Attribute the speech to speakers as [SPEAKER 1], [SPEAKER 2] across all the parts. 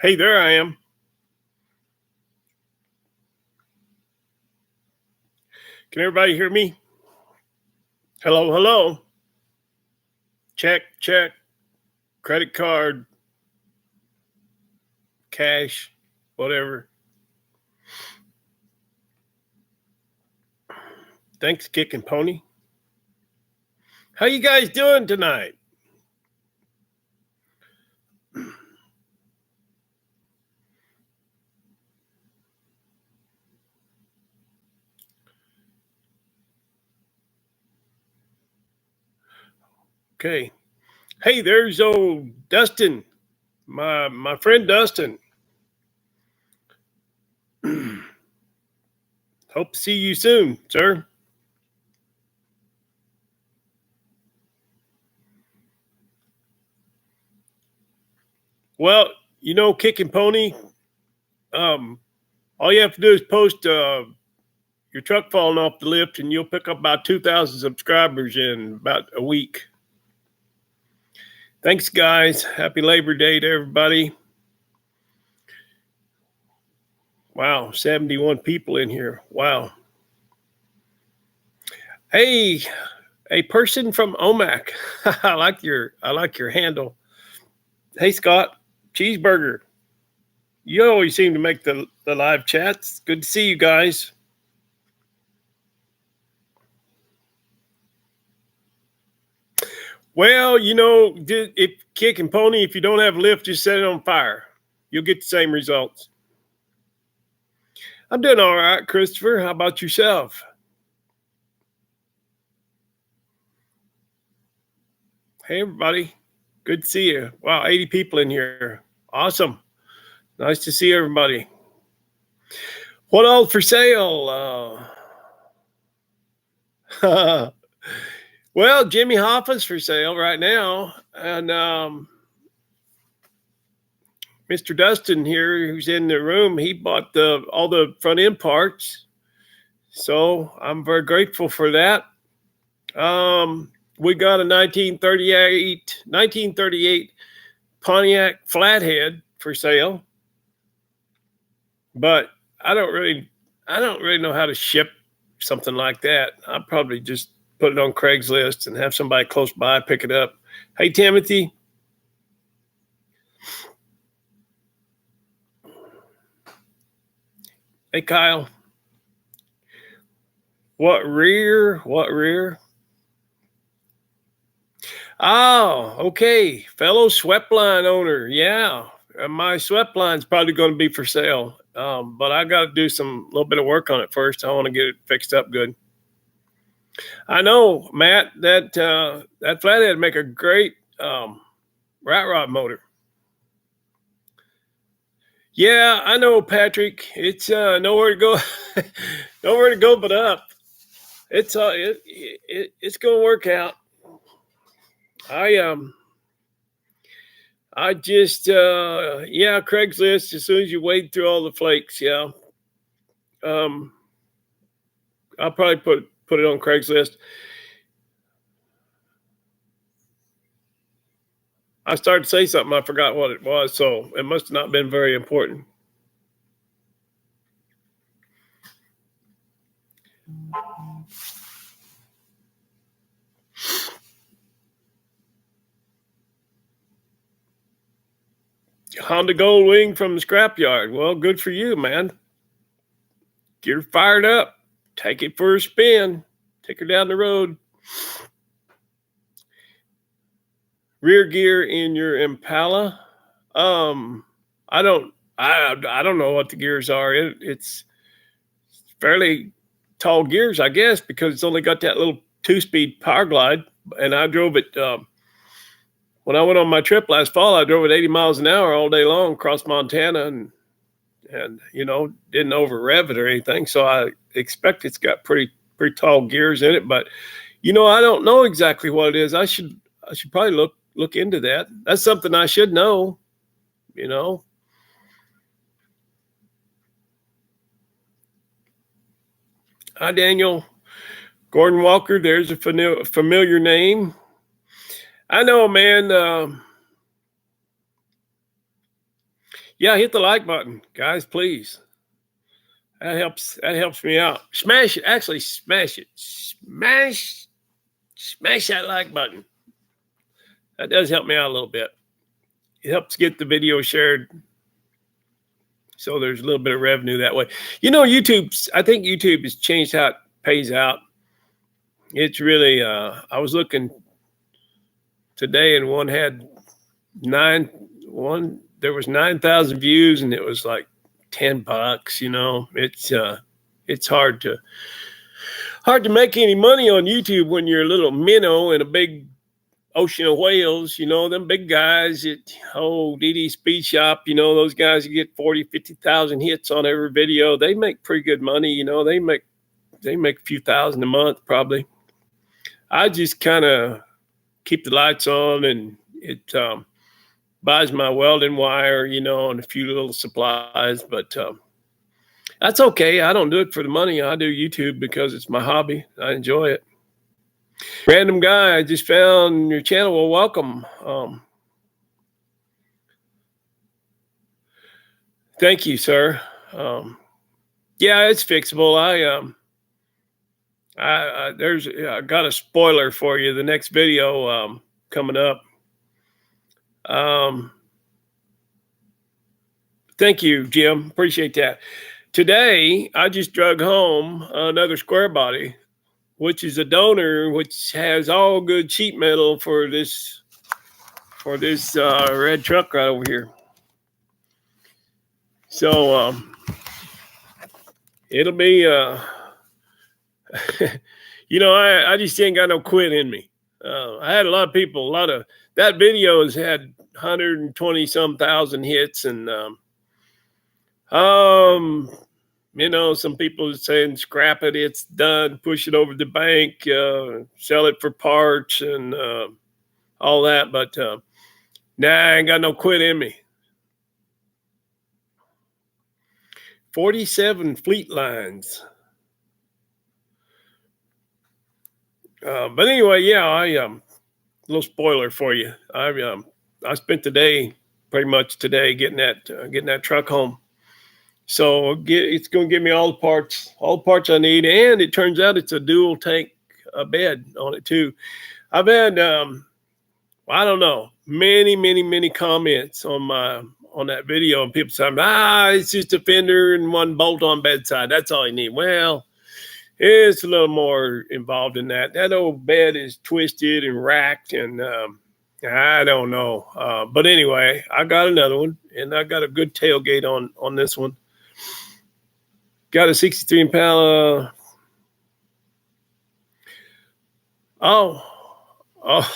[SPEAKER 1] Hey, there I am. Can everybody hear me? Hello, hello. Check, check. Credit card, cash, whatever. Thanks, Kick and Pony. How you guys doing tonight? Okay. Hey, there's old Dustin, my friend Dustin. Hope to see you soon, sir. Well, Kick and Pony. Um, all you have to do is post your truck falling off the lift, and you'll pick up about 2,000 subscribers in about a week. Thanks, guys. Happy Labor Day to everybody. Wow, 71 people in here. Wow. Hey, a person from OMAC. I like your handle. Hey, Scott, cheeseburger. You always seem to make the live chats. Good to see you guys. Well, if Kick and Pony, if you don't have a lift, just set it on fire. You'll get the same results. I'm doing all right, Christopher. How about yourself? Hey, everybody. Good to see you. Wow, 80 people in here. Awesome. Nice to see everybody. What all for sale? Well, Jimmy Hoffa's for sale right now. And Mr. Dustin here, who's in the room, he bought all the front end parts. So I'm very grateful for that. We got a 1938 Pontiac Flathead for sale. But I don't really know how to ship something like that. I'll probably just put it on Craigslist and have somebody close by pick it up. Hey, Timothy. Hey, Kyle. What rear? Oh, okay. Fellow Swept-Line owner. Yeah. My Swept-Line's probably going to be for sale. But I got to do a little bit of work on it first. I want to get it fixed up good. I know, Matt, that Flathead make a great rat rod motor. Yeah, I know, Patrick. It's nowhere to go, nowhere to go but up. It's it's gonna work out. I just Craigslist. As soon as you wade through all the flakes, yeah. I'll probably put it on Craigslist. I started to say something. I forgot what it was, so it must have not been very important. Honda Goldwing from the scrapyard. Well, good for you, man. Get her fired up. Take it for a spin. Take her down the road. Rear gear in your Impala. I don't know what the gears are. It's fairly tall gears, I guess, because it's only got that little 2-speed power glide. And I drove it when I went on my trip last fall. I drove it 80 miles an hour all day long across Montana, and didn't over rev it or anything. So I expect it's got pretty tall gears in it. But I don't know exactly what it is. I should probably look into that. That's something I should know. Hi, Daniel. Gordon Walker, there's a familiar name. I know, man. Yeah, hit the like button, guys, please. That helps me out. Smash it. Actually, smash it. Smash that like button. That does help me out a little bit. It helps get the video shared, so there's a little bit of revenue that way. I think YouTube has changed how it pays out. It's really I was looking today, and one had there was 9,000 views, and it was like $10. It's hard to make any money on YouTube when you're a little minnow in a big ocean of whales. Them big guys at DD Speed Shop, those guys that get 40, 50,000 hits on every video. They make pretty good money. They make a few thousand a month probably. I just kind of keep the lights on, and it buys my welding wire, and a few little supplies, but that's okay. I don't do it for the money. I do YouTube because it's my hobby. I enjoy it. Random guy, I just found your channel. Well, welcome. Thank you, sir. Yeah, it's fixable. I got a spoiler for you. The next video coming up. Thank you, Jim. Appreciate that. Today, I just drug home another square body, which is a donor, which has all good sheet metal for this red truck right over here. So it'll be I just ain't got no quit in me. I had a lot of people, that video has had 120 some thousand hits, and some people are saying scrap it, it's done, push it over the bank, sell it for parts and all that. But nah, I ain't got no quit in me. 47 fleet lines. But anyway, yeah, little spoiler for you. I spent the day, pretty much today, getting that truck home. So it's going to give me all the parts I need, and it turns out it's a dual tank bed on it too. I've had I don't know, many comments on that video, and people saying, it's just a fender and one bolt on bedside. That's all you need. Well, it's a little more involved in that. That old bed is twisted and racked, and I don't know. But anyway, I got another one, and I got a good tailgate on this one. Got a 63 Impala. Oh,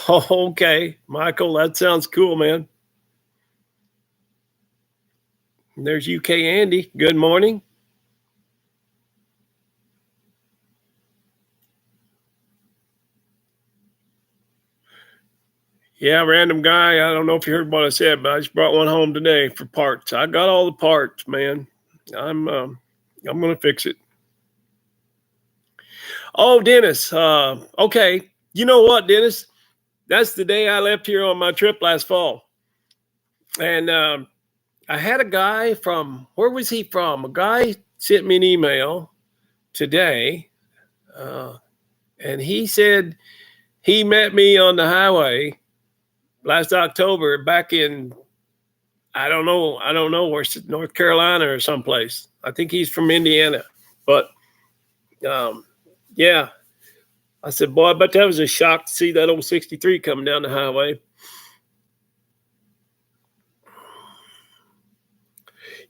[SPEAKER 1] okay, Michael, that sounds cool, man. And there's UK Andy. Good morning. Yeah, random guy. I don't know if you heard what I said, but I just brought one home today for parts. I got all the parts, man. I'm gonna fix it. Oh, Dennis. Okay. You know what, Dennis? That's the day I left here on my trip last fall, and I had a guy from, where was he from? A guy sent me an email today, and he said he met me on the highway last October back in, I don't know where, North Carolina or someplace. I think he's from Indiana, but yeah. I said, boy, I bet that was a shock to see that old 63 coming down the highway.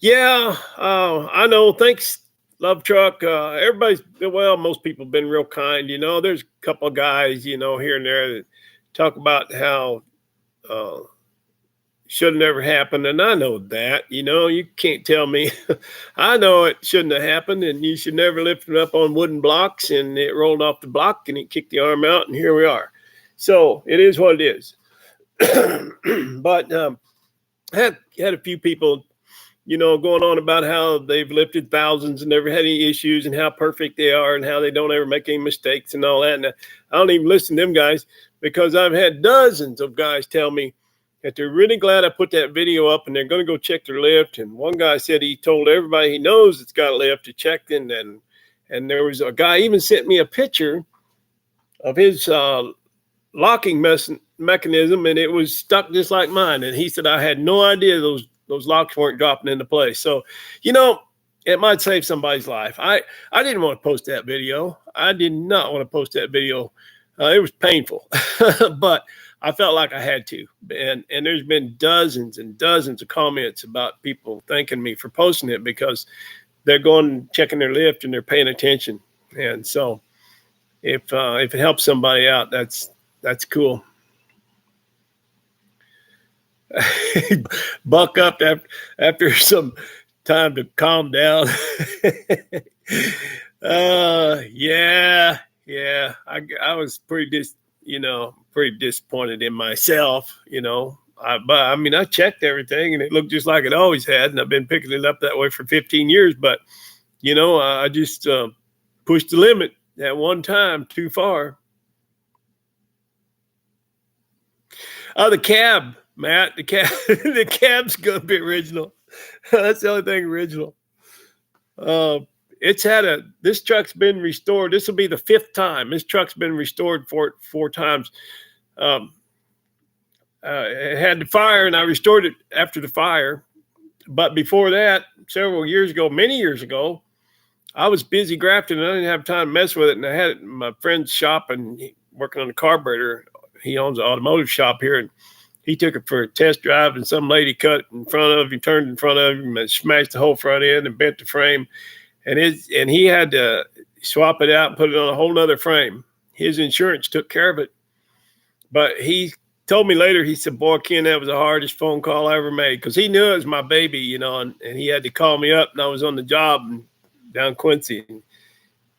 [SPEAKER 1] Yeah, I know. Thanks, Love Truck. Most people have been real kind. There's a couple of guys, here and there that talk about how should have never happened. And I know that, you can't tell me. I know it shouldn't have happened, and you should never lift it up on wooden blocks, and it rolled off the block and it kicked the arm out, and here we are. So it is what it is. But had a few people, going on about how they've lifted thousands and never had any issues, and how perfect they are, and how they don't ever make any mistakes and all that. And I don't even listen to them guys, because I've had dozens of guys tell me, that they're really glad I put that video up, and they're going to go check their lift. And one guy said he told everybody he knows it's got a lift to check in. And there was a guy even sent me a picture of his locking mechanism, and it was stuck just like mine. And he said I had no idea those locks weren't dropping into place. So, it might save somebody's life. I didn't want to post that video. I did not want to post that video. It was painful, but I felt like I had to. And there's been dozens and dozens of comments about people thanking me for posting it because they're going checking their lift and they're paying attention. And so if it helps somebody out, that's cool. Buck up after some time to calm down. Yeah. I was pretty disappointed in myself, but I checked everything and it looked just like it always had. And I've been picking it up that way for 15 years, but I just pushed the limit at one time too far. Oh, the cab, Matt, the cab's going to be original. That's the only thing original. This truck's been restored. This will be the 5th time. This truck's been restored four times. It had the fire, and I restored it after the fire. But before that, many years ago, I was busy grafting, and I didn't have time to mess with it. And I had it in my friend's shop and working on the carburetor. He owns an automotive shop here, and he took it for a test drive, and some lady cut in front of him, turned in front of him, and smashed the whole front end and bent the frame. And he had to swap it out and put it on a whole nother frame. His insurance took care of it. But he told me later, he said, boy, Ken, that was the hardest phone call I ever made. Because he knew it was my baby, and he had to call me up, and I was on the job down Quincy. And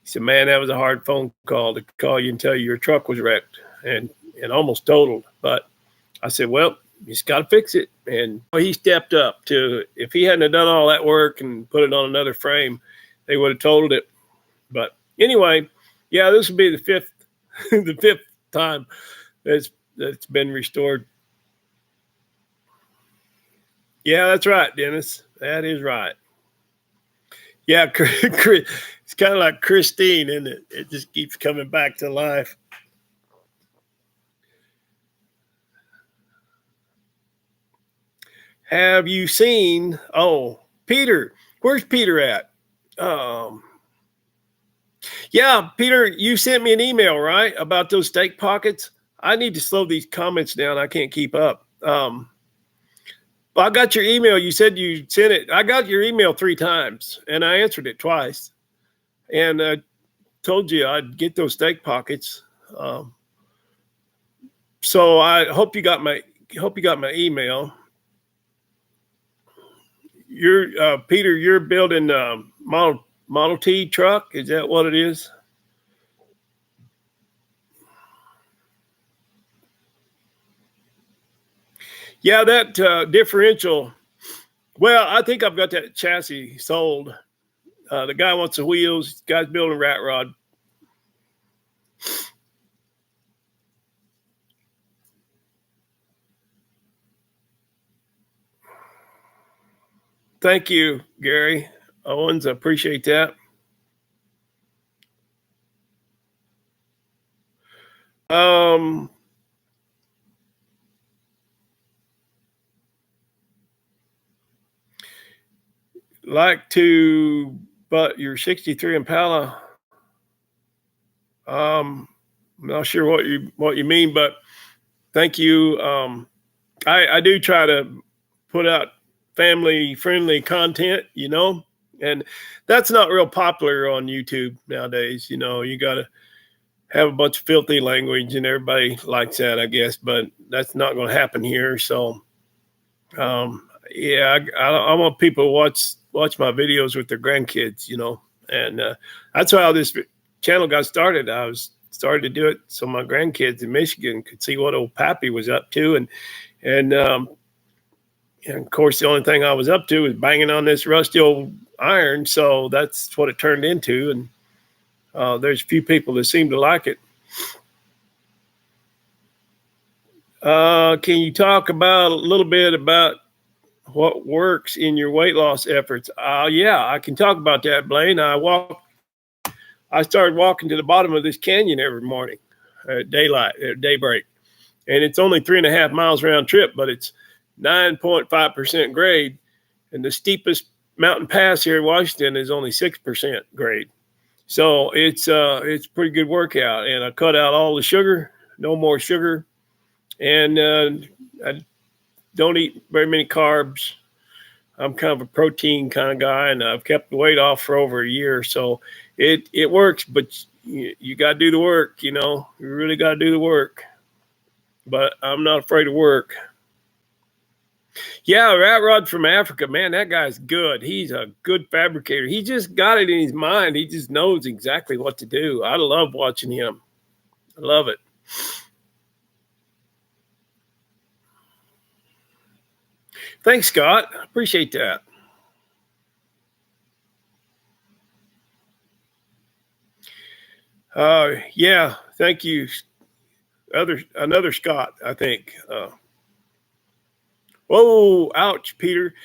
[SPEAKER 1] he said, man, that was a hard phone call to call you and tell you your truck was wrecked and almost totaled. But I said, well, you just got to fix it. And he stepped up if he hadn't done all that work and put it on another frame, they would have totaled it. But anyway, yeah, this will be the fifth time that's been restored. Yeah, that's right, Dennis. That is right. Yeah, it's kind of like Christine, isn't it? It just keeps coming back to life. Have you seen, Peter, where's Peter at? Yeah, Peter, you sent me an email, right? About those steak pockets. I need to slow these comments down. I can't keep up. Well, I got your email. You said you sent it. I got your email 3 times and I answered it twice. And I told you I'd get those steak pockets. So I hope you got my email. Peter, you're building Model T truck. Is that what it is? Yeah, that differential. Well, I think I've got that chassis sold. The guy wants the wheels. The guy's building a rat rod. Thank you, Gary Owens. I appreciate that. But your 63 Impala. I'm not sure what you mean, but thank you. I do try to put out family-friendly content, and that's not real popular on YouTube nowadays. You got to have a bunch of filthy language, and everybody likes that, I guess, but that's not going to happen here. So, yeah, I want people to watch my videos with their grandkids, and that's how this channel got started. I started to do it so my grandkids in Michigan could see what old Pappy was up to, and of course the only thing I was up to was banging on this rusty old iron. So that's what it turned into, and there's a few people that seem to like it. Can you talk about a little bit about what works in your weight loss efforts? Yeah, I can talk about that, Blaine. I started walking to the bottom of this canyon every morning at daylight, at daybreak. And it's only 3.5 miles round trip, but it's 9.5% grade. And the steepest mountain pass here in Washington is only 6% grade. So it's a pretty good workout. And I cut out all the sugar, no more sugar. And I don't eat very many carbs. I'm kind of a protein kind of guy, and I've kept the weight off for over a year. So it works, but you got to do the work, you know. You really got to do the work. But I'm not afraid of work. Yeah, Rat Rod from Africa, man, that guy's good. He's a good fabricator. He just got it in his mind. He just knows exactly what to do. I love watching him. I love it. Thanks, Scott. Appreciate that. Yeah, thank you. Another Scott, I think. Whoa, ouch, Peter.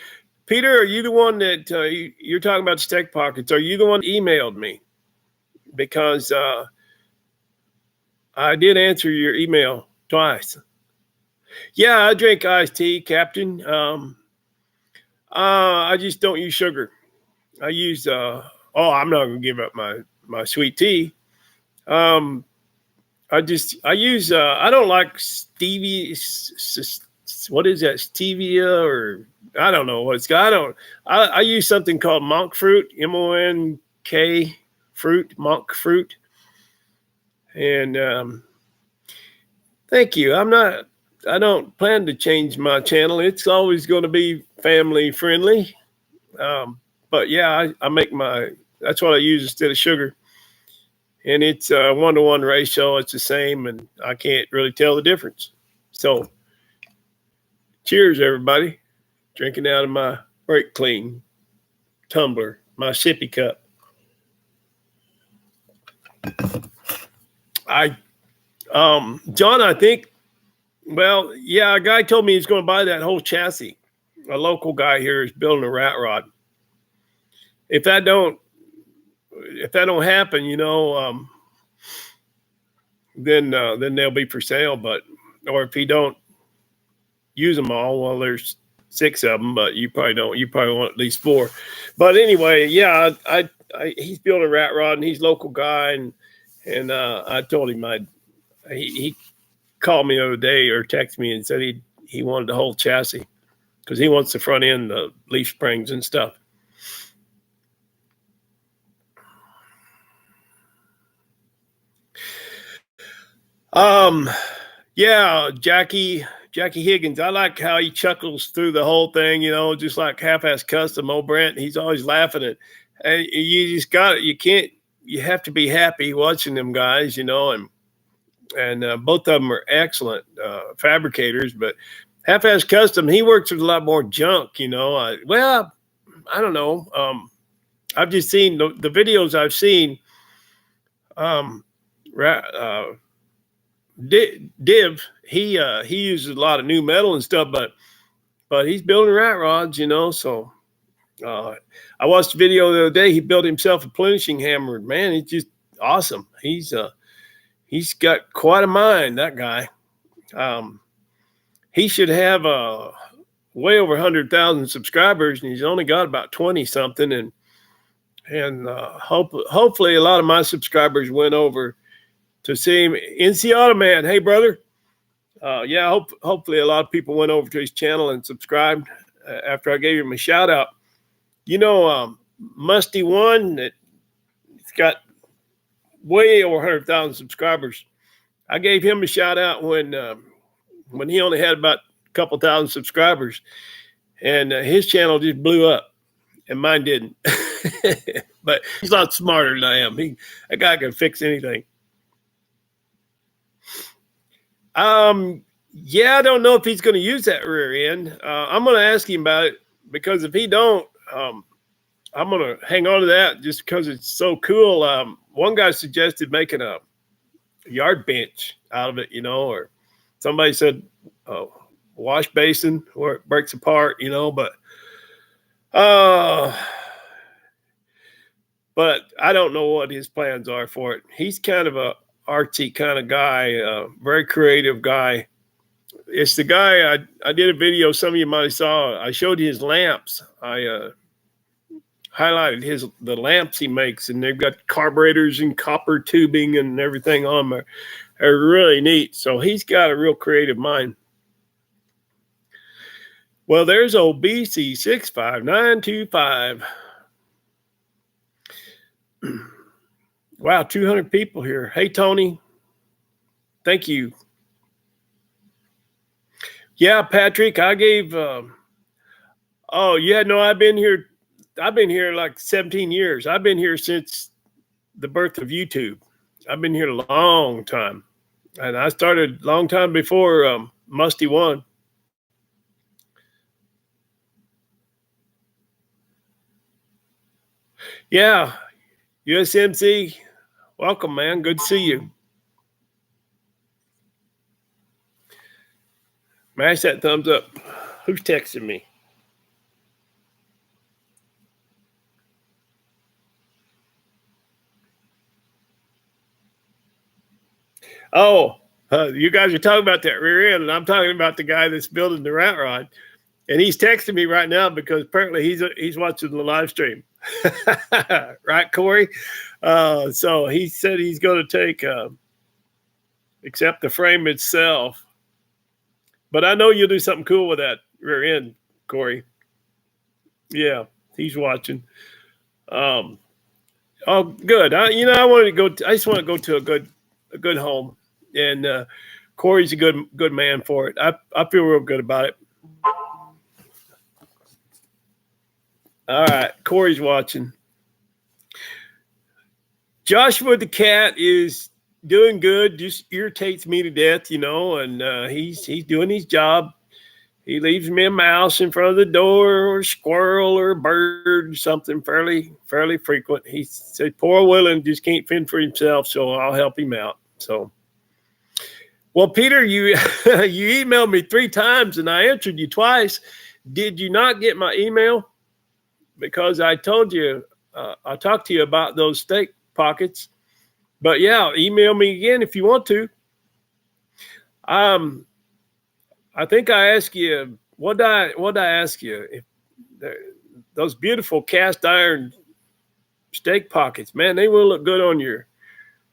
[SPEAKER 1] Peter, are you the one that you're talking about steak pockets? Are you the one that emailed me? Because I did answer your email twice. Yeah, I drink iced tea, Captain. I just don't use sugar. I use I'm not gonna give up my sweet tea. I use I don't like stevia. What is that, stevia, or I don't know what it's got. I use something called monk fruit, MONK fruit, monk fruit. And thank you. I don't plan to change my channel. It's always going to be family friendly. But yeah, I make that's what I use instead of sugar. And it's a 1-to-1 ratio. It's the same, and I can't really tell the difference. So cheers, everybody. Drinking out of my Break Clean tumbler, my sippy cup. John, I think, well, yeah, a guy told me he's going to buy that whole chassis. A local guy here is building a rat rod. If that don't happen, you know, then they'll be for sale. But or if he don't use them all, well, there's 6 of them, but you probably don't. You probably want at least 4. But anyway, yeah, he's building a rat rod, and he's a local guy, and I told him he called me the other day or texted me and said he wanted the whole chassis because he wants the front end, the leaf springs and stuff. Yeah, Jackie Higgins. I like how he chuckles through the whole thing, you know, just like Half-Ass Custom. Old Brent, he's always laughing at. And you just got it. You have to be happy watching them guys, you know, and both of them are excellent fabricators. But Half-Ass Custom, he works with a lot more junk, you know. I don't know. I've just seen the videos I've seen. Div, he uses a lot of new metal and stuff, but he's building rat rods, you know. So I watched a video the other day. He built himself a plenishing hammer. Man, it's just awesome. He's got quite a mind, that guy. He should have way over 100,000 subscribers, and he's only got about 20 something. And hopefully a lot of my subscribers went over to see him. NC Automan, hey brother. Yeah, hopefully a lot of people went over to his channel and subscribed after I gave him a shout out. You know, Musty One, it's got way over 100,000 subscribers. I gave him a shout out when he only had about a couple thousand subscribers, and his channel just blew up, and mine didn't. But he's a lot smarter than I am. That guy can fix anything. Yeah, I don't know if he's going to use that rear end. I'm going to ask him about it, because if he don't, I'm going to hang on to that just because it's so cool. One guy suggested making a yard bench out of it, you know, or somebody said wash basin where it breaks apart, uh, but I don't know what his plans are for it. He's kind of a artsy kind of guy, very creative guy. It's the guy I did a video. Some of you might have saw. I showed you his lamps. I highlighted the lamps he makes, and they've got carburetors and copper tubing and everything on them. They're really neat. So he's got a real creative mind. Well, there's old BC65925. Wow, 200 people here. Hey, Tony. Thank you. Yeah, Patrick, I gave. Oh, yeah, no, I've been here like 17 years. I've been here since the birth of YouTube. I've been here a long time. And I started a long time before Musty One. Yeah, USMC, welcome, man. Good to see you. Mash that thumbs up. Who's texting me? Oh, you guys are talking about that rear end, and I'm talking about the guy that's building the rat rod. And he's texting me right now because apparently he's watching the live stream. Right, Corey? So he said he's going to take except the frame itself. But I know you'll do something cool with that rear end, Corey. Yeah, he's watching. Oh, good. I wanted to go. I just want to go to a good home, and Corey's a good man for it. I feel real good about it. All right, Corey's watching. Joshua the cat is doing good. Just irritates me to death, and he's doing his job. He leaves me a mouse in front of the door, or a squirrel, or a bird, something fairly frequent. He said, "Poor Waylon just can't fend for himself, so I'll help him out." So, well, Peter, you you emailed me 3 times, and I answered you twice. Did you not get my email? Because I told you, I talked to you about those steak pockets. But yeah, email me again if you want to. I think I asked you, what did I ask you? If those beautiful cast iron steak pockets, man, they will look good on your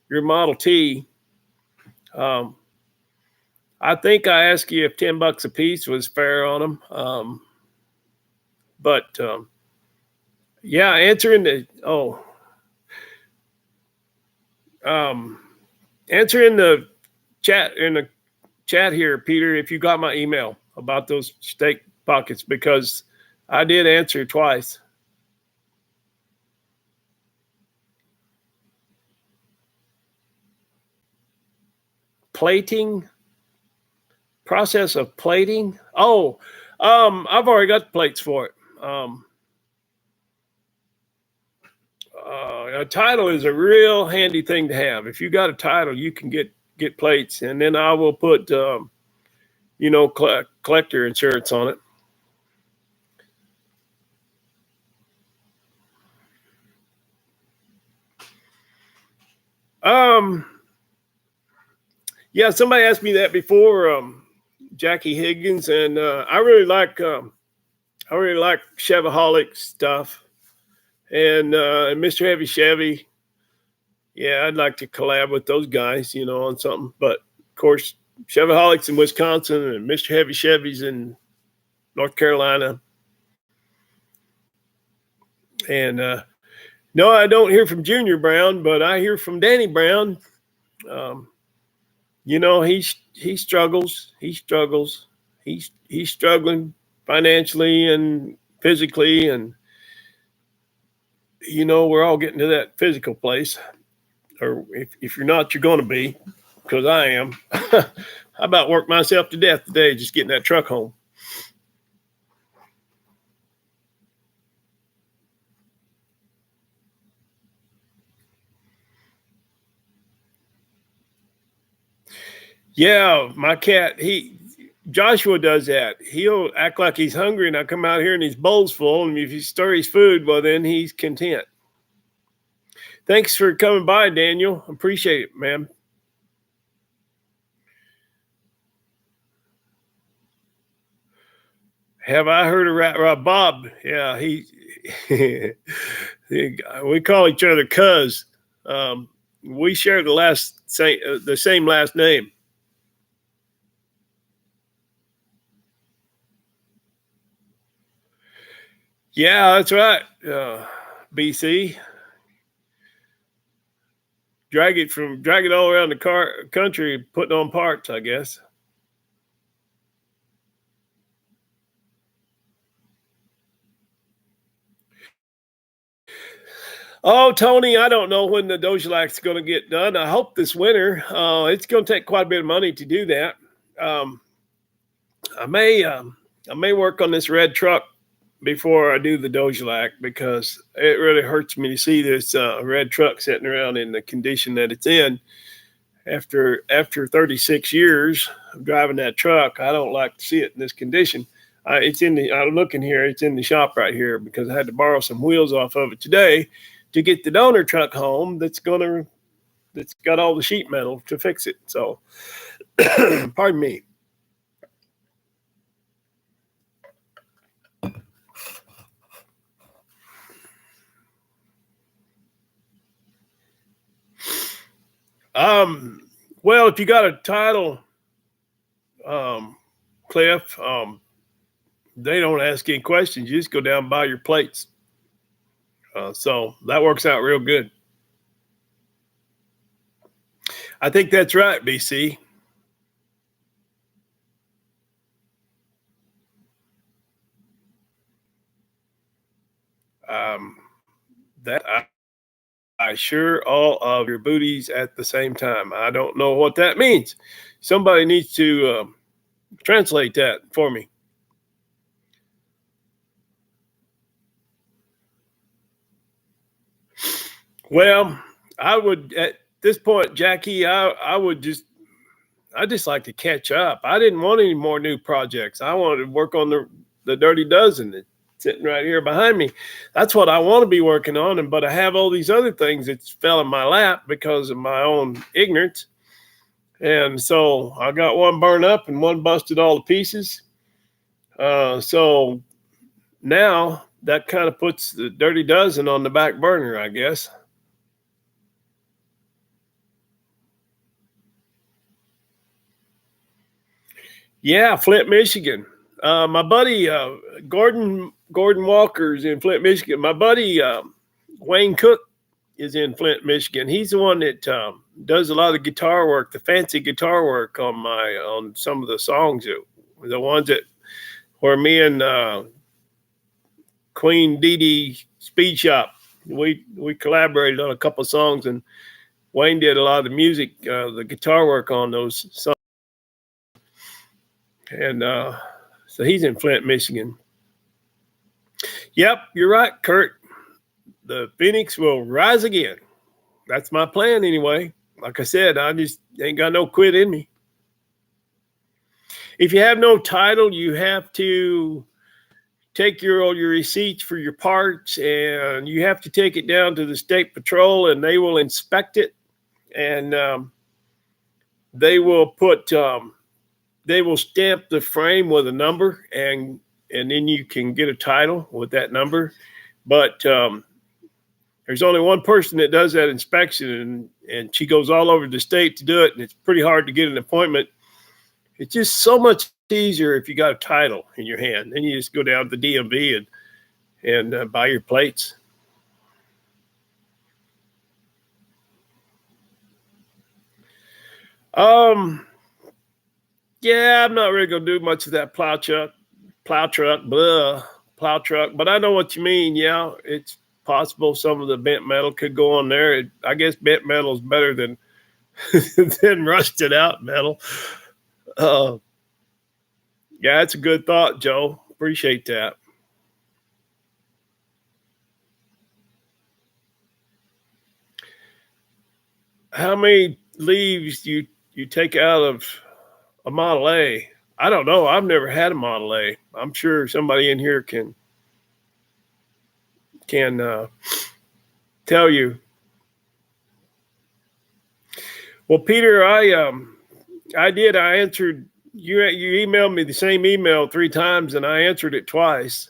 [SPEAKER 1] Model T. I think I asked you if $10 a piece was fair on them. But yeah, answering the chat here, Peter, if you got my email about those steak pockets, because I did answer twice. Plating, process of plating. Oh, I've already got the plates for it. A title is a real handy thing to have. If you got a title, you can get plates, and then I will put, collector insurance on it. Yeah, somebody asked me that before, Jackie Higgins, and I really like Chevaholic stuff, and Mr. Heavy Chevy. Yeah, I'd like to collab with those guys, on something. But of course, Chevaholics in Wisconsin and Mr. Heavy Chevys in North Carolina. And no, I don't hear from Junior Brown, but I hear from Danny Brown. He struggles. He's struggling financially and physically, and we're all getting to that physical place. Or if you're not, you're going to be, because I am. I about worked myself to death today just getting that truck home. Yeah, my cat, Joshua does that. He'll act like he's hungry, and I come out here and his bowl's full. And if you stir his food, well, then he's content. Thanks for coming by, Daniel. Appreciate it, man. Have I heard of Rat Rob Bob? Yeah, we call each other cuz. We share the same last name. Yeah, that's right. BC, drag it all around the country, putting on parts, I guess. Oh, Tony, I don't know when the Dojolak's going to get done. I hope this winter. It's going to take quite a bit of money to do that. Um, I may I may work on this red truck before I do the Dojolak because it really hurts me to see this red truck sitting around in the condition that it's in. After 36 years of driving that truck, I don't like to see it in this condition. It's in the. I'm looking here. It's in the shop right here because I had to borrow some wheels off of it today to get the donor truck home. That's got all the sheet metal to fix it. So, pardon me. Well, if you got a title, um, Cliff, they don't ask any questions. You just go down and buy your plates. So that works out real good. I think that's right, BC. Um, that I sure all of your booties at the same time. I don't know what that means. Somebody needs to translate that for me. Well, I would at this point, Jackie. I just like to catch up. I didn't want any more new projects. I wanted to work on the Dirty Dozen that's sitting right here behind me. That's what I want to be working on. But I have all these other things that fell in my lap because of my own ignorance. And so I got one burned up and one busted all to pieces. So now that kind of puts the Dirty Dozen on the back burner, I guess. Yeah, Flint, Michigan. My buddy Gordon Walker's in Flint, Michigan. My buddy Wayne Cook is in Flint, Michigan. He's the one that does a lot of guitar work, the fancy guitar work on some of the songs, the ones that where me and Queen Dee Dee Speed Shop we collaborated on a couple of songs, and Wayne did a lot of the music, the guitar work on those songs, and so he's in Flint, Michigan. Yep, you're right, Kurt. The Phoenix will rise again. That's my plan anyway. Like I said, I just ain't got no quit in me. If you have no title, you have to take all your receipts for your parts, and you have to take it down to the state patrol, and they will inspect it, and they will they will stamp the frame with a number, and then you can get a title with that number. But there's only one person that does that inspection, and she goes all over the state to do it, and it's pretty hard to get an appointment. It's just so much easier if you got a title in your hand. Then you just go down to the DMV and buy your plates. Um, yeah, I'm not really gonna do much of that plow truck. But I know what you mean. Yeah, it's possible some of the bent metal could go on there. I guess bent metal is better than than rusted out metal. Uh, yeah, that's a good thought, Joe. Appreciate that. How many leaves you take out of a Model A? I don't know. I've never had a Model A. I'm sure somebody in here can tell you. Well, Peter, I did. I answered you. You emailed me the same email 3 times, and I answered it twice.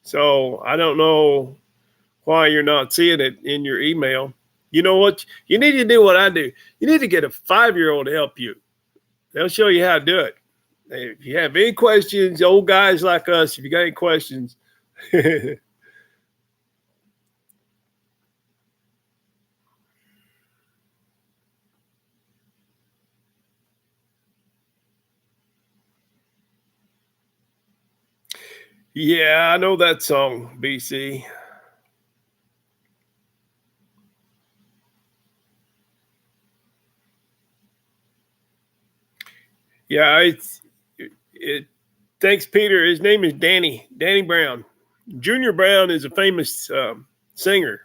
[SPEAKER 1] So I don't know why you're not seeing it in your email. You know what? You need to do what I do. You need to get a 5-year-old to help you. They'll show you how to do it. If you have any questions, old guys like us, if you got any questions, yeah, I know that song, BC. Yeah, it. Thanks, Peter. His name is Danny Brown. Junior Brown is a famous singer,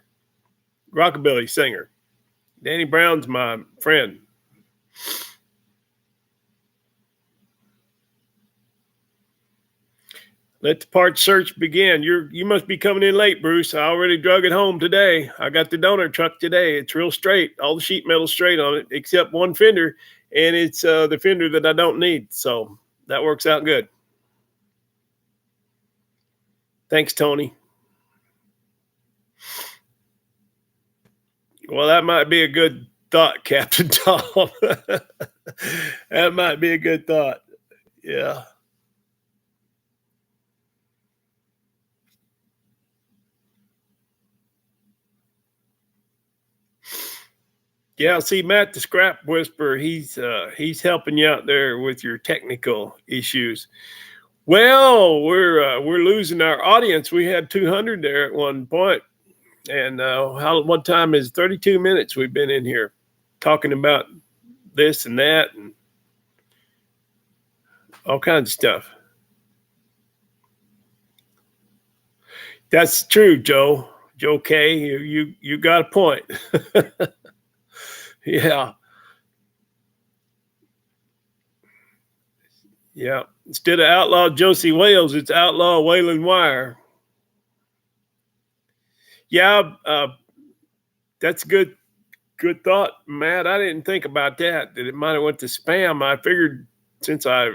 [SPEAKER 1] rockabilly singer. Danny Brown's my friend. Let the parts search begin. You must be coming in late, Bruce. I already drug it home today. I got the donor truck today. It's real straight. All the sheet metal straight on it, except one fender, and it's the fender that I don't need. So that works out good. Thanks, Tony. Well, that might be a good thought, Captain Tom. That might be a good thought. Yeah. Yeah, see, Matt the Scrap Whisperer, he's helping you out there with your technical issues. Well, we're losing our audience. We had 200 there at one point, and what time is 32 minutes? We've been in here talking about this and that and all kinds of stuff. That's true, Joe. Joe K. You got a point. Yeah. Yeah. Instead of outlaw Josie Wales, it's outlaw Waylon Wire. Yeah, that's good thought, Matt. I didn't think about that it might have went to spam. I figured since I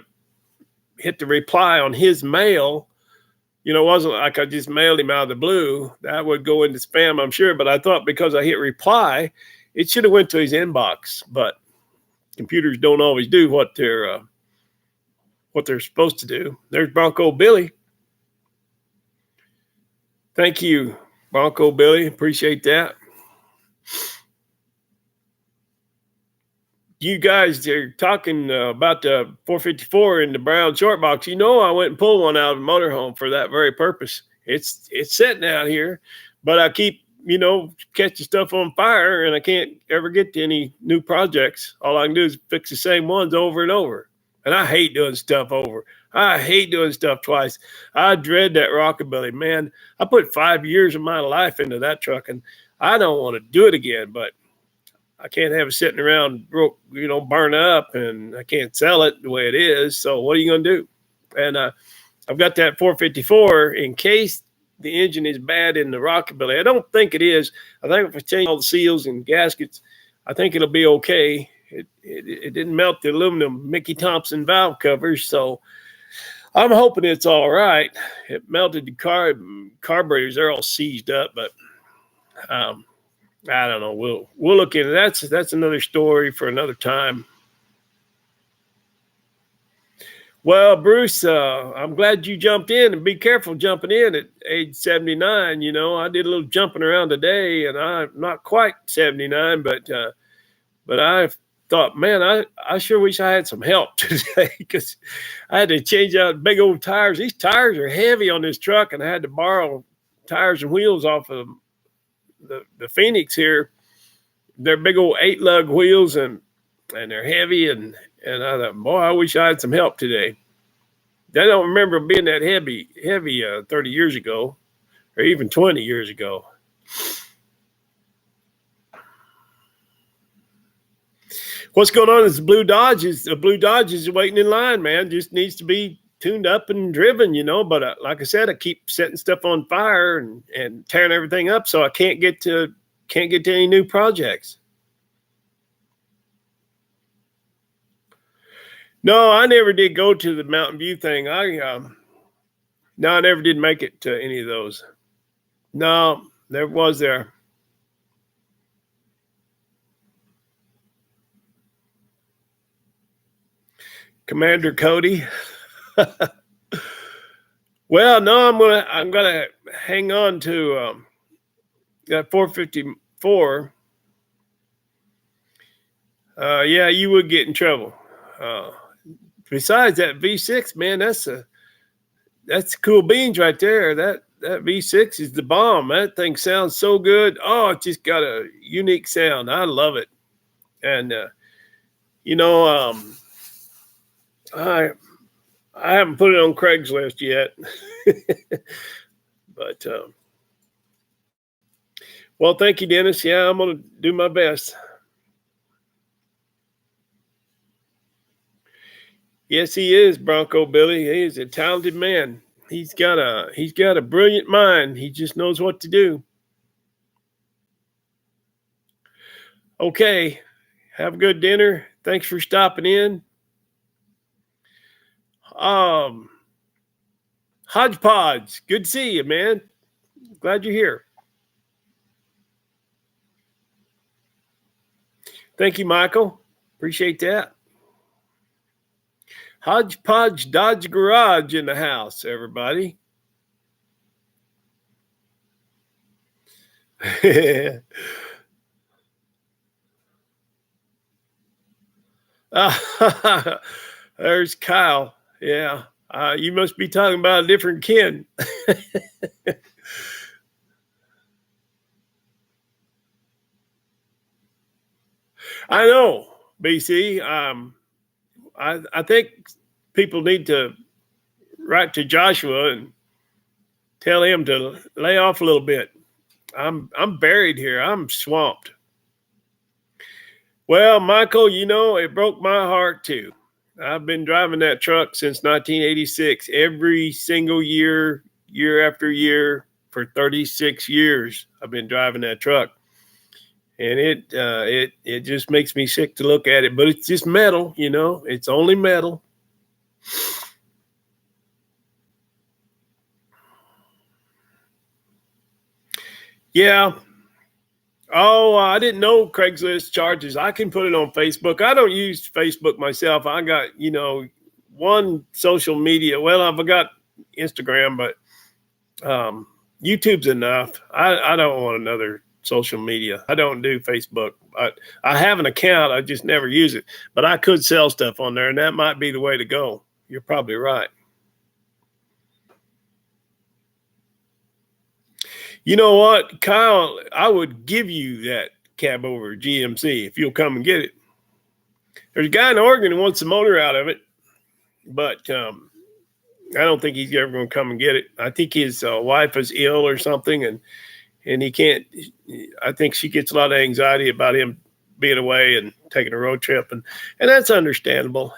[SPEAKER 1] hit the reply on his mail, it wasn't like I just mailed him out of the blue. That would go into spam, I'm sure. But I thought because I hit reply, it should have went to his inbox. But computers don't always do what they're supposed to do. There's Bronco Billy. Thank you, Bronco Billy. Appreciate that. You guys are talking about the 454 in the brown short box. I went and pulled one out of a motorhome for that very purpose. It's sitting out here, but I keep catching stuff on fire, and I can't ever get to any new projects. All I can do is fix the same ones over and over, and I hate doing stuff over. I hate doing stuff twice. I dread that rockabilly, man. I put 5 years of my life into that truck, and I don't want to do it again, but I can't have it sitting around, burn up, and I can't sell it the way it is. So what are you going to do? And I've got that 454 in case the engine is bad in the rockabilly. I don't think it is. I think if I change all the seals and gaskets, I think it'll be okay. It didn't melt the aluminum Mickey Thompson valve covers, so I'm hoping it's all right. It melted the carburetors. They're all seized up, but I don't know. We'll look into that. That's another story for another time. Well, Bruce, I'm glad you jumped in, and be careful jumping in at age 79. I did a little jumping around today, and I'm not quite 79, but I thought, man, I sure wish I had some help today because I had to change out big old tires. These tires are heavy on this truck, and I had to borrow tires and wheels off of the Phoenix here. They're big old 8-lug wheels, and they're heavy, and I thought, boy, I wish I had some help today. I don't remember being that heavy 30 years ago, or even 20 years ago. What's going on is the Blue Dodge is waiting in line, man. Just needs to be tuned up and driven, But like I said, I keep setting stuff on fire and tearing everything up, so I can't get to any new projects. No, I never did go to the Mountain View thing. No, I never did make it to any of those. No, never was there. Commander Cody. Well, no, I'm gonna hang on to that 454. Yeah, you would get in trouble. Besides that V6, man, that's cool beans right there. That V6 is the bomb. That thing sounds so good. Oh, it just got a unique sound. I love it. And I haven't put it on Craigslist yet, but well, thank you, Dennis. Yeah, I'm gonna do my best. Yes, he is, Bronco Billy. He is a talented man. He's got a brilliant mind. He just knows what to do. Okay, have a good dinner. Thanks for stopping in. Hodgepodge, good to see you, man. Glad you're here. Thank you, Michael. Appreciate that. Hodgepodge Dodge Garage in the house, everybody. There's Kyle. Yeah. You must be talking about a different Ken. I know, BC. I think people need to write to Joshua and tell him to lay off a little bit. I'm buried here. I'm swamped. Well, Michael, it broke my heart too. I've been driving that truck since 1986, every single year after year for 36 years. I've been driving that truck, and it just makes me sick to look at it. But it's just metal, It's only metal. Yeah. Oh, I didn't know Craigslist charges. I can put it on Facebook. I don't use Facebook myself. I got, one social media. Well, I've got Instagram, but YouTube's enough. I don't want another social media. I don't do Facebook. I have an account. I just never use it. But I could sell stuff on there, and that might be the way to go. You're probably right. You know what, Kyle, I would give you that cab over GMC if you'll come and get it. There's a guy in Oregon who wants the motor out of it, but I don't think he's ever going to come and get it. I think his wife is ill or something, and he can't. I think she gets a lot of anxiety about him being away and taking a road trip, and that's understandable,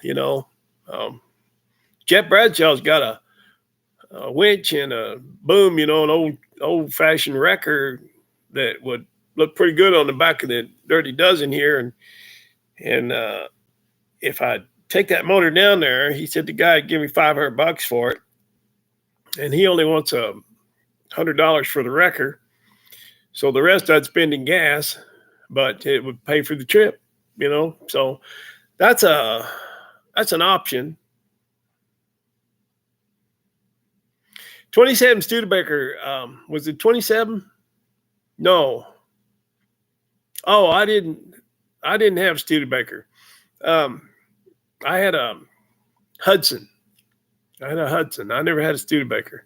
[SPEAKER 1] Jeff Bradshaw's got a winch and a boom, an old-fashioned wrecker that would look pretty good on the back of the Dirty Dozen here. And if I take that motor down there, he said the guy would give me $500 for it. And he only wants $100 for the wrecker. So the rest I'd spend in gas, but it would pay for the trip, So that's an option. 27 Studebaker, was it 27? No. Oh, I didn't have Studebaker. I had a Hudson. I never had a Studebaker.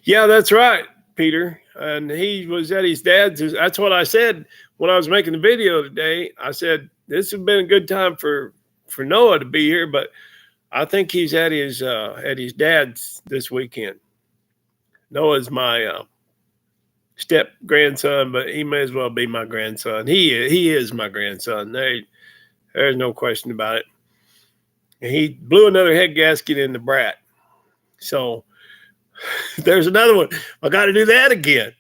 [SPEAKER 1] Yeah, that's right, Peter. And he was at his dad's. That's what I said when I was making the video today. I said, this has been a good time for Noah to be here, but I think he's at his dad's this weekend. Noah's my step grandson, but he may as well be my grandson. He is my grandson. There's no question about it. And he blew another head gasket in the Brat. So there's another one. I got to do that again.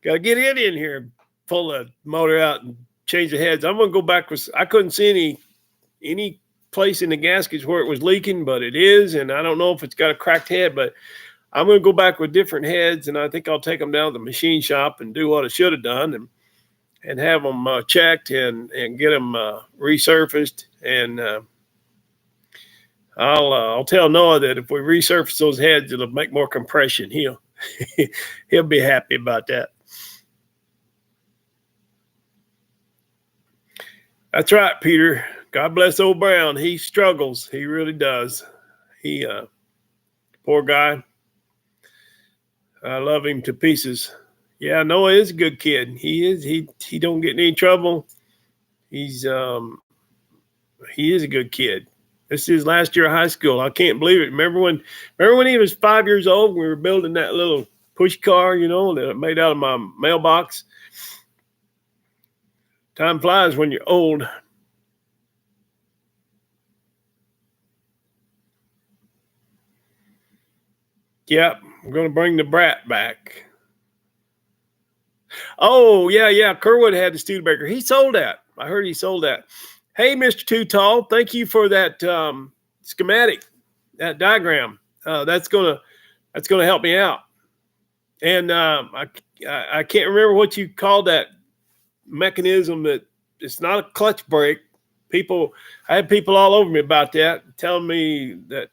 [SPEAKER 1] Got to get it in here, pull the motor out, and change the heads. I'm gonna go backwards. I couldn't see any place in the gaskets where it was leaking, but it is, and I don't know if it's got a cracked head, but I'm gonna go back with different heads, and I think I'll take them down to the machine shop and do what I should have done, and have them checked and get them resurfaced. And I'll tell Noah that if we resurface those heads, it'll make more compression. He'll be happy about that. That's right, Peter. God bless old Brown. He struggles. He really does. He poor guy. I love him to pieces. Yeah, Noah is a good kid. He is. He don't get in any trouble. He is a good kid. This is his last year of high school. I can't believe it. Remember when he was 5 years old? We were building that little push car, that I made out of my mailbox. Time flies when you're old. Yep, I'm going to bring the Brat back. Oh, yeah. Kerwood had the Studebaker. He sold that. I heard he sold that. Hey, Mr. Too Tall, thank you for that schematic, that diagram. That's gonna help me out. And I can't remember what you called that mechanism. That it's not a clutch brake. I had people all over me about that, telling me that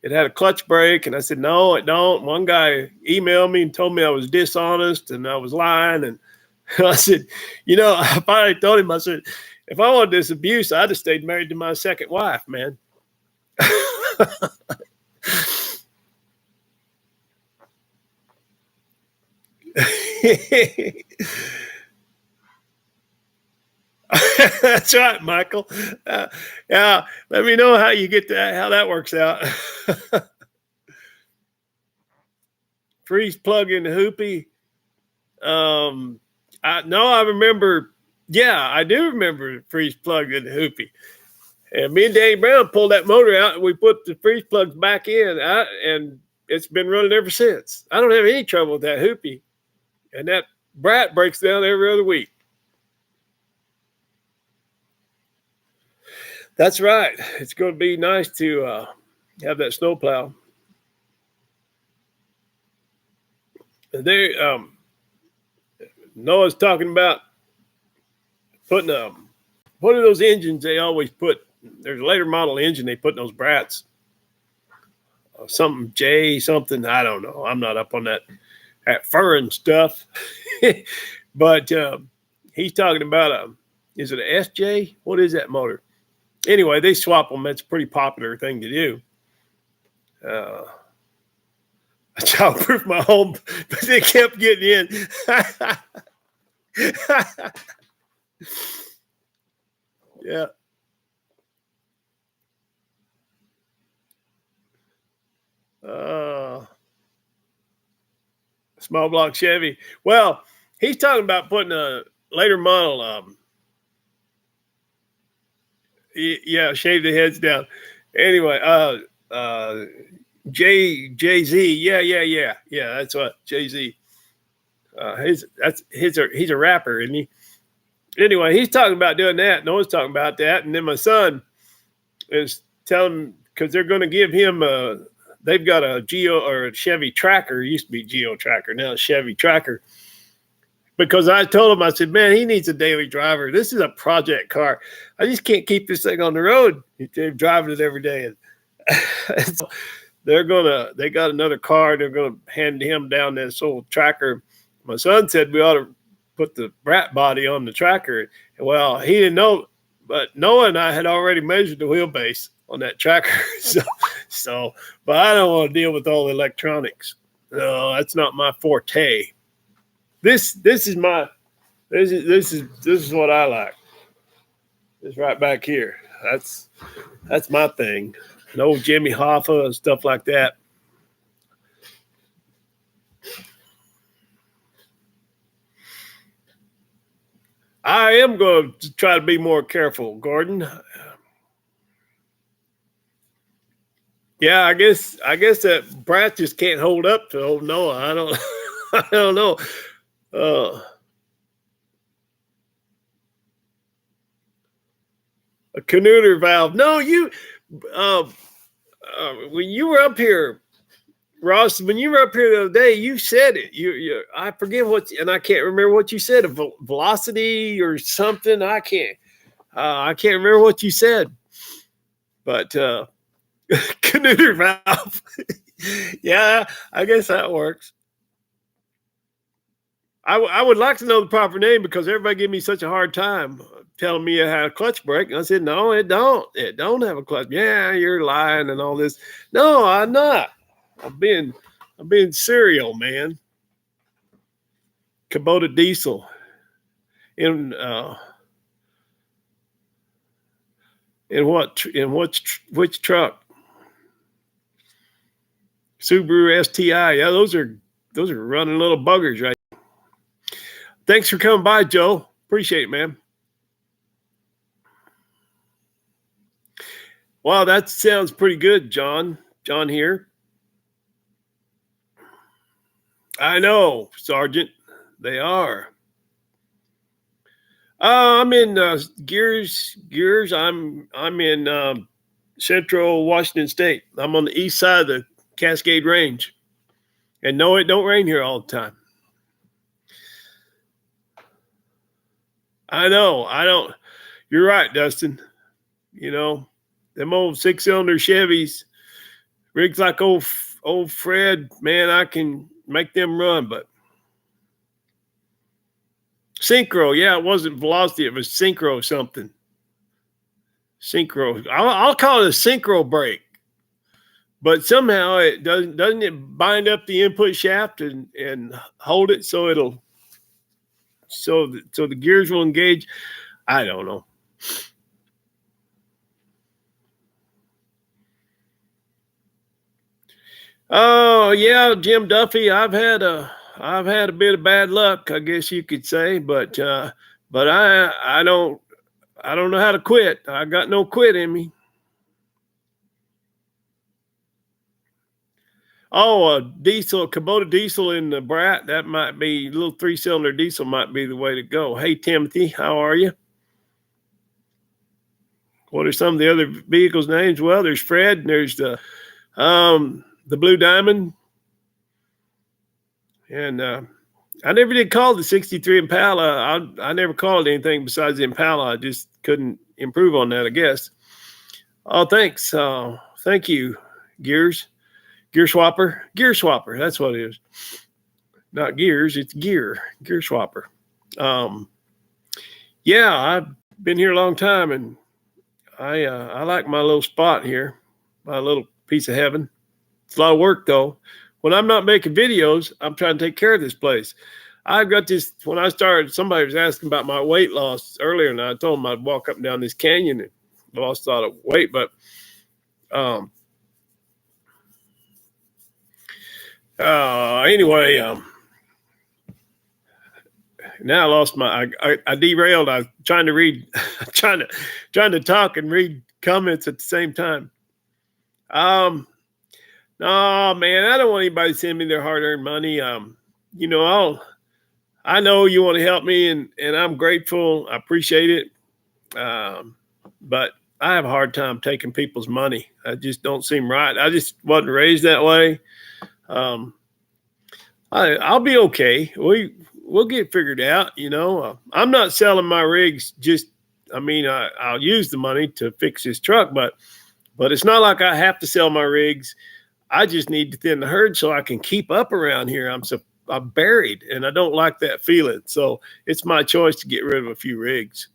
[SPEAKER 1] it had a clutch brake, and I said, no, it don't. One guy emailed me and told me I was dishonest and I was lying. And I said, I finally told him, I said, if I wanted this abuse, I'd have stayed married to my second wife, man. That's right, Michael. Yeah, let me know how you get that, how that works out. Freeze plug in the hoopy. I remember. Yeah, I do remember freeze plug in the hoopy. And me and Danny Brown pulled that motor out, and we put the freeze plugs back in, and it's been running ever since. I don't have any trouble with that hoopy, and that Brat breaks down every other week. That's right. It's going to be nice to have that snowplow. Noah's talking about putting what are those engines they always put? There's a later model engine they put in those Brats. Something J something. I don't know. I'm not up on that foreign stuff. But he's talking about is it a SJ? What is that motor? Anyway, they swap them. That's a pretty popular thing to do. I childproof my home, but they kept getting in. Yeah. Small block Chevy. Well, he's talking about putting a later model. Shave the heads down. Anyway, Jay-Z. Yeah. That's what Jay-Z. He's a rapper, isn't he? Anyway, he's talking about doing that. Noah's talking about that, and then my son is telling him because they're going to give him they've got a Geo or a Chevy Tracker. It used to be Geo Tracker, now it's Chevy Tracker. Because I told him, I said, man, he needs a daily driver. This is a project car. I just can't keep this thing on the road. They're driving it every day. And so they got another car. They're going to hand him down this old Tracker. My son said we ought to put the Brat body on the Tracker. Well, he didn't know, but Noah and I had already measured the wheelbase on that Tracker. But I don't want to deal with all the electronics. No, that's not my forte. This is what I like. It's right back here. That's my thing. No Jimmy Hoffa and stuff like that. I am going to try to be more careful, Gordon. Yeah, I guess that brat just can't hold up to old Noah. I don't I don't know. Uh, a canuter valve. No, you uh, when you were up here, Ross, when you were up here the other day, you said it. I forget what, and I can't remember what you said. A velocity or something. I can't remember what you said. But canuter valve. Yeah, I guess that works. I would like to know the proper name because everybody gave me such a hard time telling me it had a clutch brake. And I said, no, it don't. It don't have a clutch. Yeah, you're lying and all this. No, I'm not. I'm being serial, man. Kubota diesel in which truck? Subaru STI. Yeah, those are running little buggers, right? Thanks for coming by, Joe. Appreciate it, man. Wow, that sounds pretty good, John. John here. I know, Sergeant. They are. I'm in Gears. I'm in Central Washington State. I'm on the east side of the Cascade Range, and no, it don't rain here all the time. I know. I don't. You're right, Dustin. You know, them old 6-cylinder Chevys, rigs like old Fred. Man, I can make them run, but synchro. Yeah, it wasn't velocity. It was synchro something. Synchro. I'll call it a synchro brake. But somehow it doesn't it bind up the input shaft and hold it so the gears will engage. I don't know. Oh yeah, Jim Duffy. I've had a bit of bad luck, I guess you could say, but I don't know how to quit. I got no quit in me. Oh, a diesel, Kubota diesel in the Brat. That might be a little 3-cylinder diesel. Might be the way to go. Hey Timothy, how are you? What are some of the other vehicles' names? Well, there's Fred. And there's the Blue Diamond, and I never did call the '63 Impala. I never called anything besides the Impala. I just couldn't improve on that, I guess. Oh, thanks. Thank you, Gear Swapper. That's what it is. Not gears, it's gear swapper. Yeah, I've been here a long time, and I like my little spot here, my little piece of heaven. It's a lot of work though. When I'm not making videos, I'm trying to take care of this place. I've got this. When I started, somebody was asking about my weight loss earlier, and I told them I'd walk up and down this canyon and lost a lot of weight. But anyway, now I lost my. I derailed. I was trying to read, trying to talk and read comments at the same time. No, man, I don't want anybody to send me their hard-earned money. You know, I know you want to help me, and I'm grateful. I appreciate it. But I have a hard time taking people's money. I just don't seem right. I just wasn't raised that way. I'll be okay. We'll get figured out. You know, I'm not selling my rigs. I'll use the money to fix this truck, but it's not like I have to sell my rigs. I just need to thin the herd so I can keep up around here. I'm buried, and I don't like that feeling. So it's my choice to get rid of a few rigs.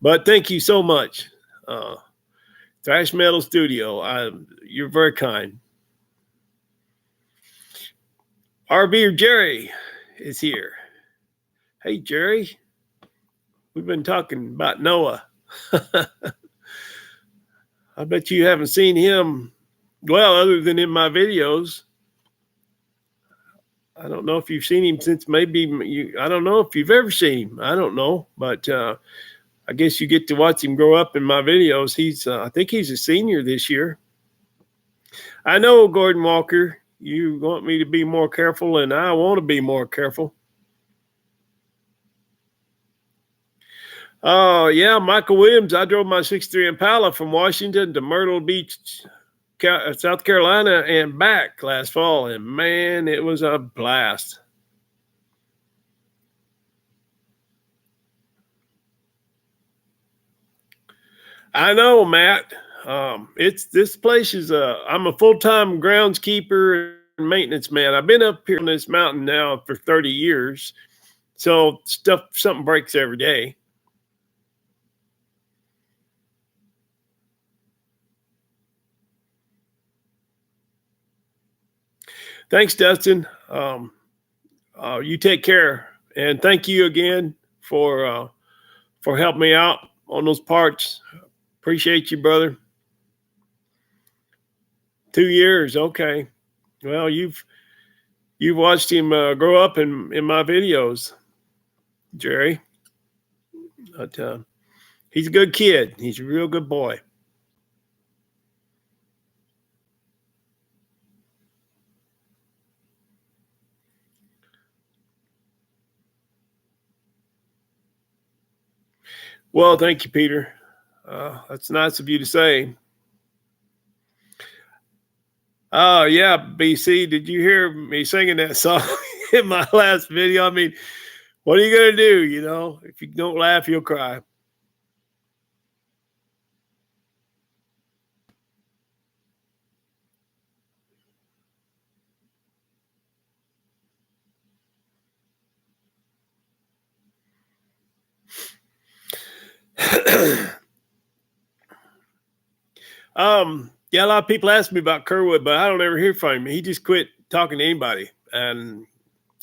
[SPEAKER 1] But thank you so much, Thrash Metal Studio. You're very kind. RV Jerry is here. Hey, Jerry. We've been talking about Noah. I bet you haven't seen him, well, other than in my videos. I don't know if you've seen him since maybe you. I don't know if you've ever seen him. I don't know, but I guess you get to watch him grow up in my videos. I think he's a senior this year. I know, Gordon Walker, you want me to be more careful, and I want to be more careful. Oh, yeah, Michael Williams. I drove my 63 Impala from Washington to Myrtle Beach, South Carolina, and back last fall, and man, it was a blast. I know, Matt. It's this place is I'm a full time groundskeeper and maintenance man. I've been up here on this mountain now for 30 years, so something breaks every day. Thanks, Dustin. You take care, and thank you again for helping me out on those parts. Appreciate you, brother. 2 years, okay. Well, you've watched him grow up in my videos, Jerry. But he's a good kid. He's a real good boy. Well, thank you, Peter. That's nice of you to say. Oh yeah, BC. Did you hear me singing that song in my last video? I mean, what are you gonna do? You know, if you don't laugh, you'll cry. Yeah, a lot of people ask me about Kerwood, but I don't ever hear from him. He just quit talking to anybody, and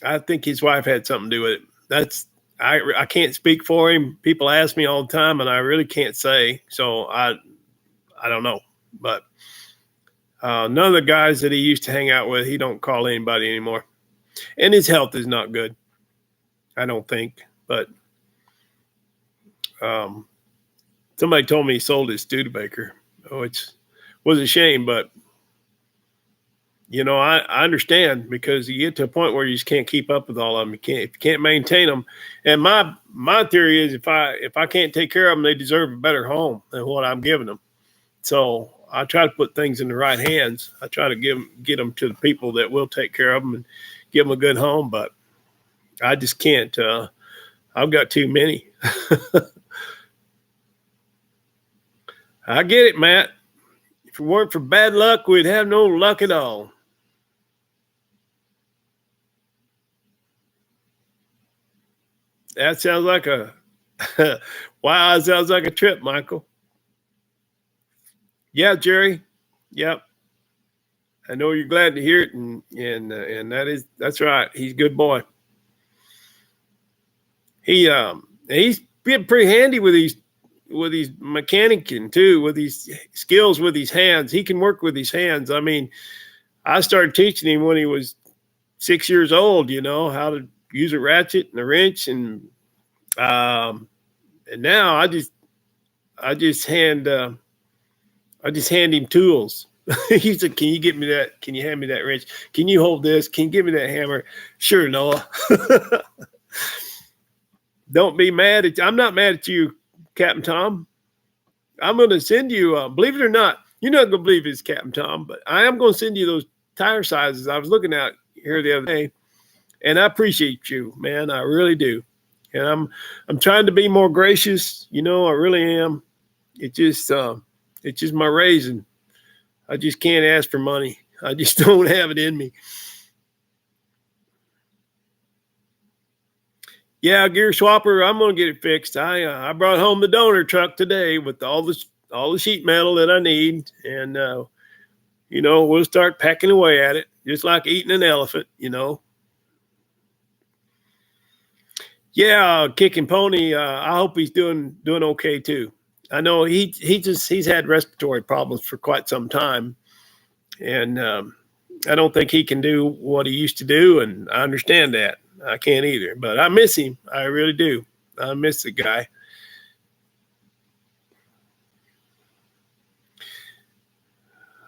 [SPEAKER 1] I think his wife had something to do with it. That's I can't speak for him. People ask me all the time, and I really can't say. So I don't know, but none of the guys that he used to hang out with, he don't call anybody anymore, and his health is not good. I don't think, but um, somebody told me he sold his Studebaker. Oh, it was a shame, but you know, I understand because you get to a point where you just can't keep up with all of them. If you can't maintain them. And my theory is if I can't take care of them, they deserve a better home than what I'm giving them. So I try to put things in the right hands. I try to get them to the people that will take care of them and give them a good home. But I just can't. I've got too many. I get it, Matt. If it weren't for bad luck, we'd have no luck at all. That sounds like a wow. That sounds like a trip, Michael. Yeah, Jerry. Yep. I know you're glad to hear it, and that's right. He's a good boy. He's been pretty handy with these mechanicing too, with these skills with his hands. He can work with his hands. I mean, I started teaching him when he was 6 years old. You know how to use a ratchet and a wrench, and now I just hand him tools. He said, "Can you get me that? Can you hand me that wrench? Can you hold this? Can you give me that hammer?" Sure, Noah. Don't be mad at. I'm not mad at you, Captain Tom. I'm going to send you. Believe it or not, you're not going to believe it's Captain Tom, but I am going to send you those tire sizes I was looking at here the other day, and I appreciate you, man. I really do, and I'm trying to be more gracious. You know, I really am. It's just my raising. I just can't ask for money. I just don't have it in me. Yeah, gear swapper. I'm gonna get it fixed. I brought home the donor truck today with all the sheet metal that I need, and you know we'll start packing away at it, just like eating an elephant. You know. Yeah, kicking pony. I hope he's doing okay too. I know he's had respiratory problems for quite some time, and I don't think he can do what he used to do, and I understand that. I can't either, but I miss him. I really do. I miss the guy.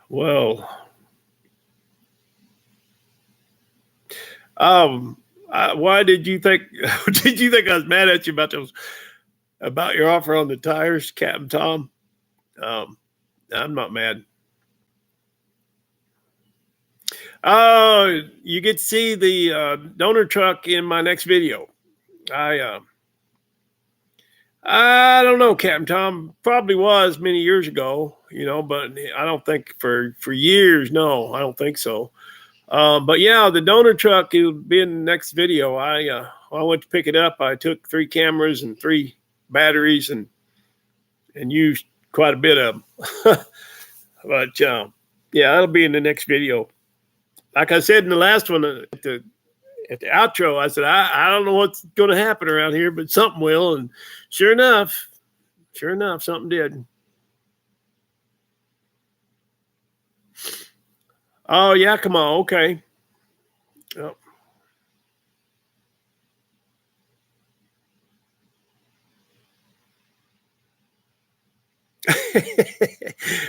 [SPEAKER 1] Well, why did you think? Did you think I was mad at you about those? About your offer on the tires, Captain Tom? Um, I'm not mad. You get to see the donor truck in my next video. I I don't know, Captain Tom. Probably was many years ago, but I don't think for years. No, I don't think so. But yeah, the donor truck will be in the next video. I went to pick it up. I took 3 cameras and 3 batteries and used quite a bit of them. But yeah, that'll be in the next video. Like I said in the last one at the outro, I said I don't know what's going to happen around here, but something will. And sure enough, something did. Oh yeah, come on, okay. Oh.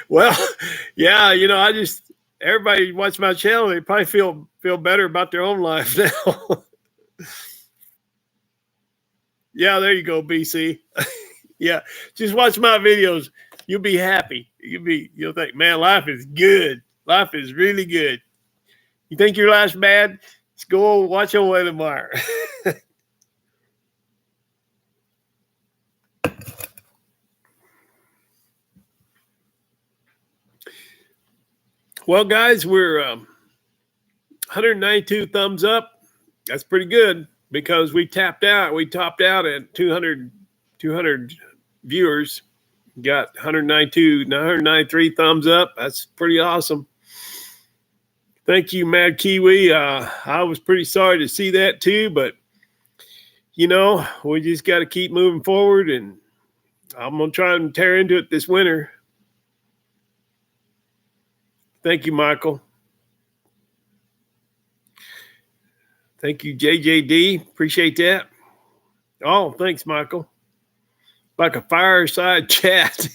[SPEAKER 1] Well, yeah, I just everybody watch my channel. They probably feel better about their own life now. Yeah, there you go, BC. Yeah, just watch my videos. You'll be happy. You'll think, man, life is good. Life is really good. You think your life's bad? Let's go watch on Waylon Meyer. Well, guys, we're 192 thumbs up. That's pretty good because we topped out at 200 viewers. Got 193 thumbs up. That's pretty awesome. Thank you, Mad Kiwi. I was pretty sorry to see that too, but we just got to keep moving forward, and I'm gonna try and tear into it this winter. Thank you, Michael. Thank you, JJD. Appreciate that. Oh, thanks, Michael. Like a fireside chat.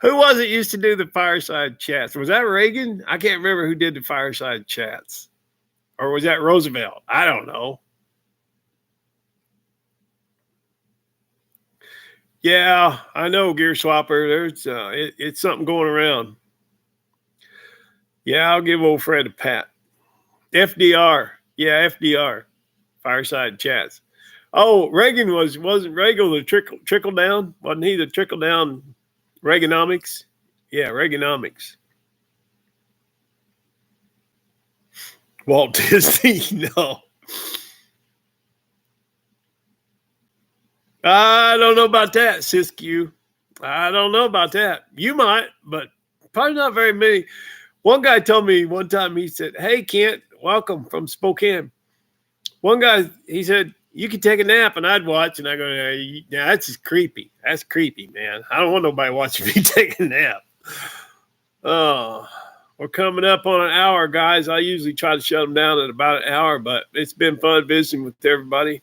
[SPEAKER 1] Who was it used to do the fireside chats? Was that Reagan? I can't remember who did the fireside chats. Or was that Roosevelt? I don't know. Yeah, I know, Gear Swapper. There's it's something going around. Yeah, I'll give old Fred a pat. FDR. Yeah, FDR. Fireside chats. Oh, Reagan wasn't Reagan the trickle down? Wasn't he the trickle down Reaganomics? Yeah, Reaganomics. Walt Disney, no. I don't know about that, Siskiyou. I don't know about that. You might, but probably not very many. One guy told me one time, he said, "Hey, Kent, welcome from Spokane." One guy, he said, "You could take a nap," and I'd watch, and I go, "Yeah, that's just creepy. That's creepy, man. I don't want nobody watching me take a nap." Oh, we're coming up on an hour, guys. I usually try to shut them down at about an hour, but it's been fun visiting with everybody.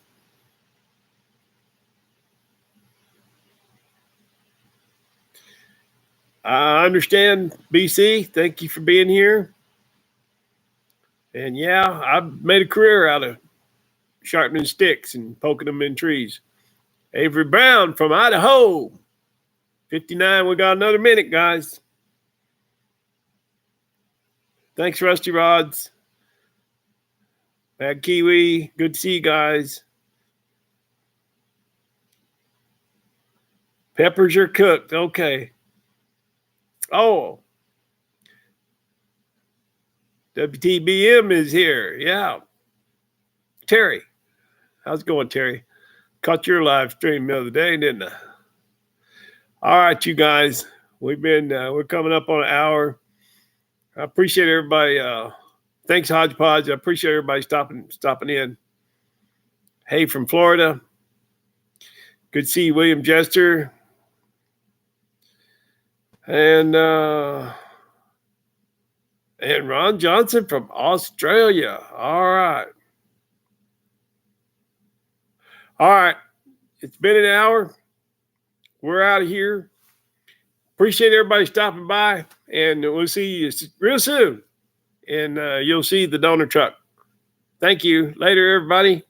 [SPEAKER 1] I understand, BC. Thank you for being here. And yeah, I've made a career out of sharpening sticks and poking them in trees. Avery Brown from Idaho. 59. We got another minute, guys. Thanks, Rusty Rods. Bad Kiwi. Good to see you guys. Peppers are cooked. Okay. Oh. WTBM is here. Yeah. Terry. How's it going, Terry? Caught your live stream the other day, didn't I? All right, you guys. We're coming up on an hour. I appreciate everybody. Thanks, Hodgepodge. I appreciate everybody stopping in. Hey, from Florida. Good to see you, William Jester. And And Ron Johnson from Australia. All right. All right. It's been an hour. We're out of here. Appreciate everybody stopping by, and we'll see you real soon. And you'll see the donor truck. Thank you. Later, everybody.